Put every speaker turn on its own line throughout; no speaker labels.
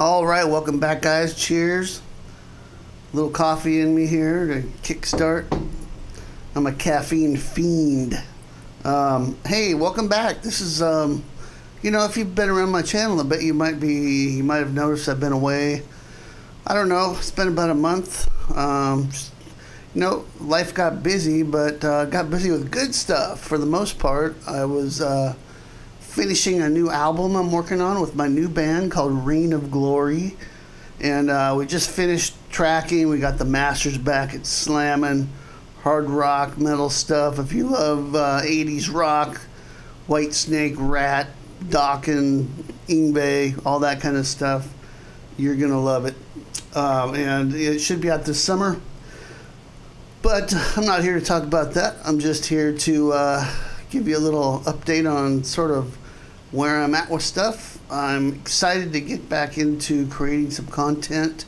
All right, welcome back, guys. Cheers. A little coffee in me here to kickstart. I'm a caffeine fiend. Hey, welcome back. This is, you know, if you've been around my channel, I bet you might have noticed I've been away. I don't know. It's been about a month. You know, life got busy, but got busy with good stuff for the most part. I was finishing a new album I'm working on with my new band called Reign of Glory, and we just finished tracking. We got the masters back. It's slamming hard rock metal stuff. If you love 80s rock, Whitesnake, Rat, Dokken, Yngwie, all that kind of stuff, you're gonna love it. And it should be out this summer, but I'm not here to talk about that. I'm just here to give you a little update on sort of where I'm at with stuff. I'm excited to get back into creating some content.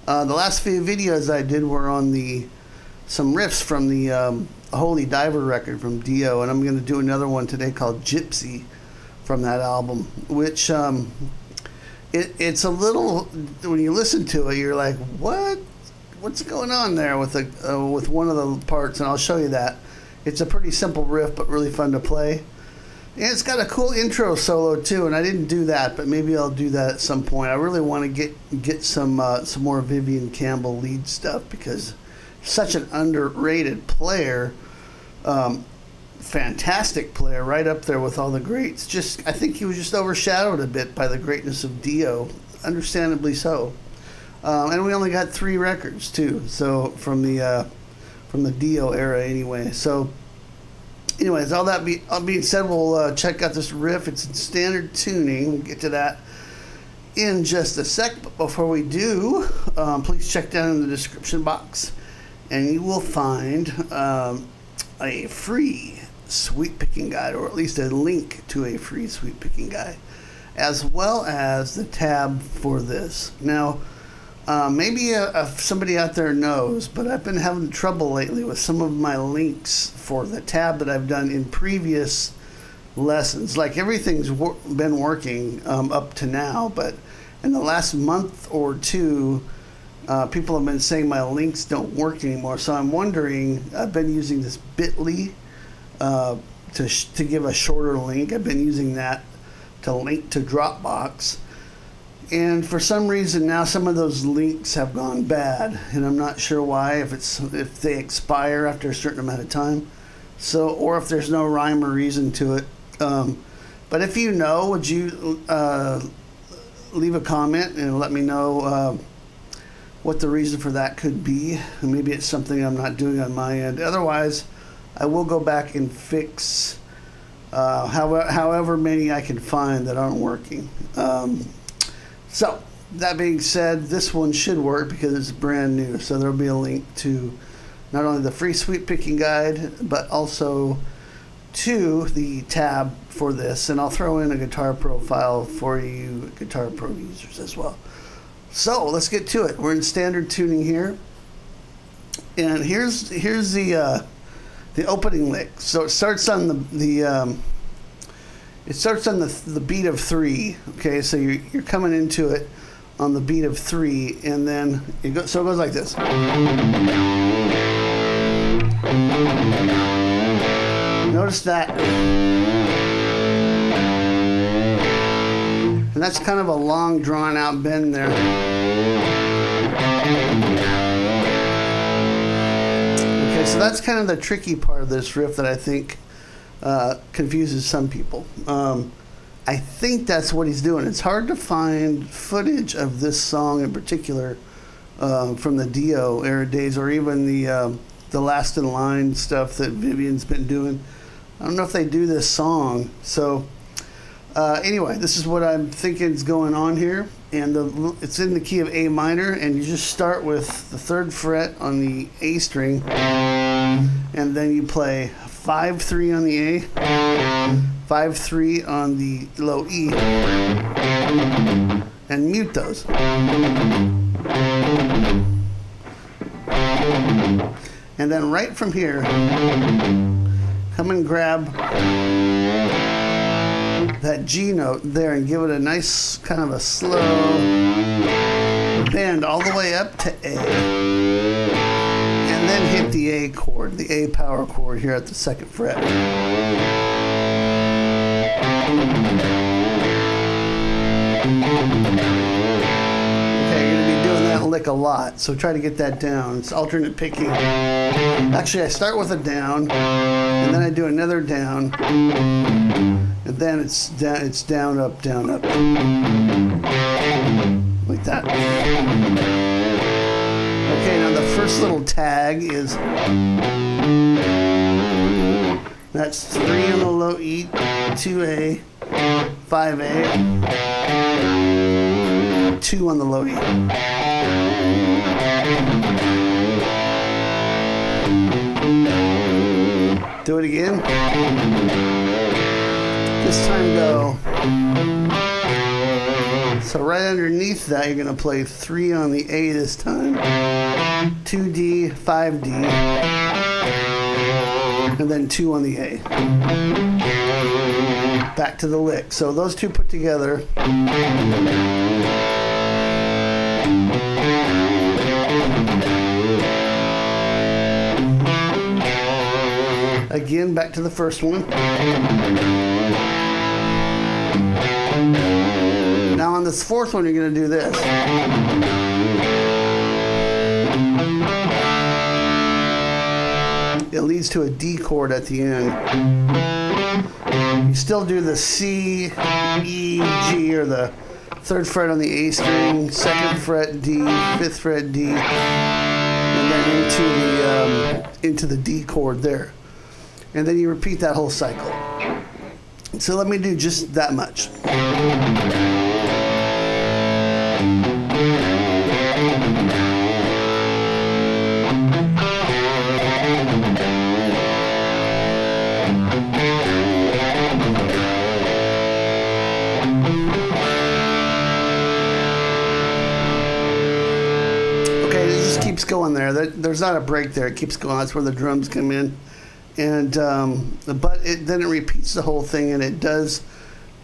The last few videos I did were on some riffs from the Holy Diver record from DIO, and I'm going to do another one today called Gypsy from that album, which it's a little, when you listen to it, you're like, what's going on there with one of the parts, and I'll show you that. It's a pretty simple riff, but really fun to play. And it's got a cool intro solo too, and I didn't do that, but maybe I'll do that at some point. I really want to get some more Vivian Campbell lead stuff, because such an underrated player, fantastic player, right up there with all the greats. Just, I think he was just overshadowed a bit by the greatness of DIO, understandably so. And we only got 3 records too, so from the DIO era anyway. So anyways, all being said, we'll check out this riff. It's in standard tuning. We'll get to that in just a sec. But before we do, please check down in the description box, and you will find a free sweet picking guide, or at least a link to a free sweet picking guide, as well as the tab for this. Now, maybe somebody out there knows, but I've been having trouble lately with some of my links for the tab that I've done in previous lessons. Like, everything's been working up to now, but in the last month or two, people have been saying my links don't work anymore. So I'm wondering, I've been using this bit.ly to give a shorter link. I've been using that to link to Dropbox. And for some reason now, some of those links have gone bad, and I'm not sure why. If they expire after a certain amount of time, so, or if there's no rhyme or reason to it. But if you know, would you leave a comment and let me know what the reason for that could be? And maybe it's something I'm not doing on my end. Otherwise, I will go back and fix however many I can find that aren't working. So, that being said, this one should work because it's brand new. So there'll be a link to not only the free sweet picking guide, but also to the tab for this. And I'll throw in a Guitar profile for you Guitar Pro users as well. So let's get to it. We're in standard tuning here, and here's the opening lick. So it starts on the beat of 3. Okay, so you're coming into it on the beat of 3, and then it goes like this. Notice that, and that's kind of a long, drawn out bend there. Okay, so that's kind of the tricky part of this riff that I think confuses some people. I think that's what he's doing. It's hard to find footage of this song in particular from the DIO era days, or even the last in line stuff that Vivian's been doing. I don't know if they do this song. So anyway, this is what I'm thinking is going on here. And it's in the key of A minor, and you just start with the 3rd fret on the A string, and then you play 5-3 on the A, 5-3 on the low E, and mute those. And then right from here, come and grab that G note there and give it a nice kind of a slow bend all the way up to A, and then hit the A chord, the A power chord here at the 2nd fret. Okay, you're going to be doing that lick a lot, so try to get that down. It's alternate picking. Actually, I start with a down, and then I do another down, and then it's down, up, down, up. Like that. Okay, now the first little tag is, that's 3 on the low E, 2A, 5A, 2 on the low E. Do it again. This time go. So right underneath that, you're going to play 3 on the A this time, 2D, 5D, and then 2 on the A. Back to the lick. So those two put together. Again, back to the first one. Now on this 4th one, you're going to do this. It leads to a D chord at the end. You still do the C, E, G, or the 3rd fret on the A string, 2nd fret D, 5th fret D, and then into the D chord there. And then you repeat that whole cycle. So let me do just that much. Okay, it just keeps going there. There's not a break there. It keeps going. That's where the drums come in. And but then it repeats the whole thing, and it does.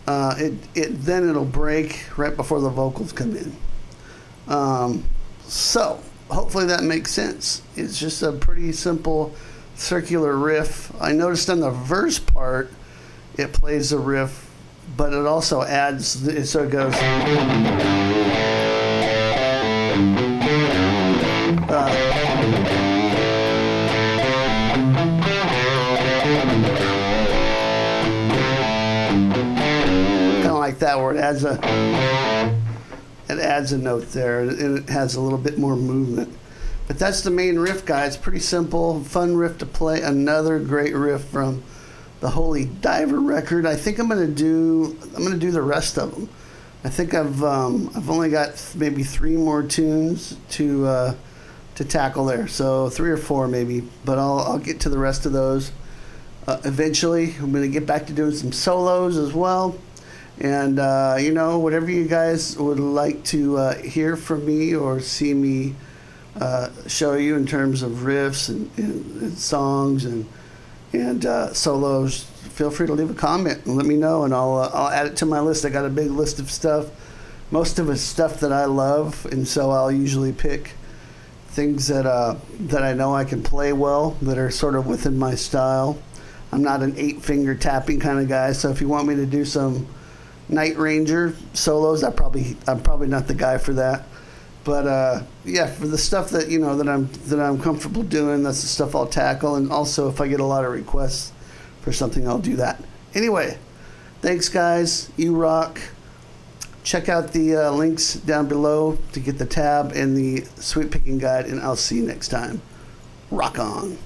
Then it'll break right before the vocals come in. So hopefully that makes sense. It's just a pretty simple circular riff. I noticed on the verse part, it plays a riff, but it also adds. So it goes. Like that, where it adds a note there, and it has a little bit more movement. But that's the main riff, guys. Pretty simple, fun riff to play. Another great riff from the Holy Diver record. I think I'm gonna do the rest of them. I think I've only got maybe 3 more tunes to tackle there, so 3 or 4 maybe. But I'll get to the rest of those eventually. I'm gonna get back to doing some solos as well. And, you know, whatever you guys would like to hear from me or see me show you in terms of riffs and songs and solos, feel free to leave a comment and let me know, and I'll add it to my list. I got a big list of stuff. Most of it's stuff that I love, and so I'll usually pick things that I know I can play well, that are sort of within my style. I'm not an 8-finger tapping kind of guy, so if you want me to do some Night Ranger solos, I'm probably not the guy for that. But yeah, for the stuff that that I'm comfortable doing, that's the stuff I'll tackle. And also, if I get a lot of requests for something, I'll do that. Anyway, thanks guys. You rock. Check out the links down below to get the tab and the sweep picking guide, and I'll see you next time. Rock on.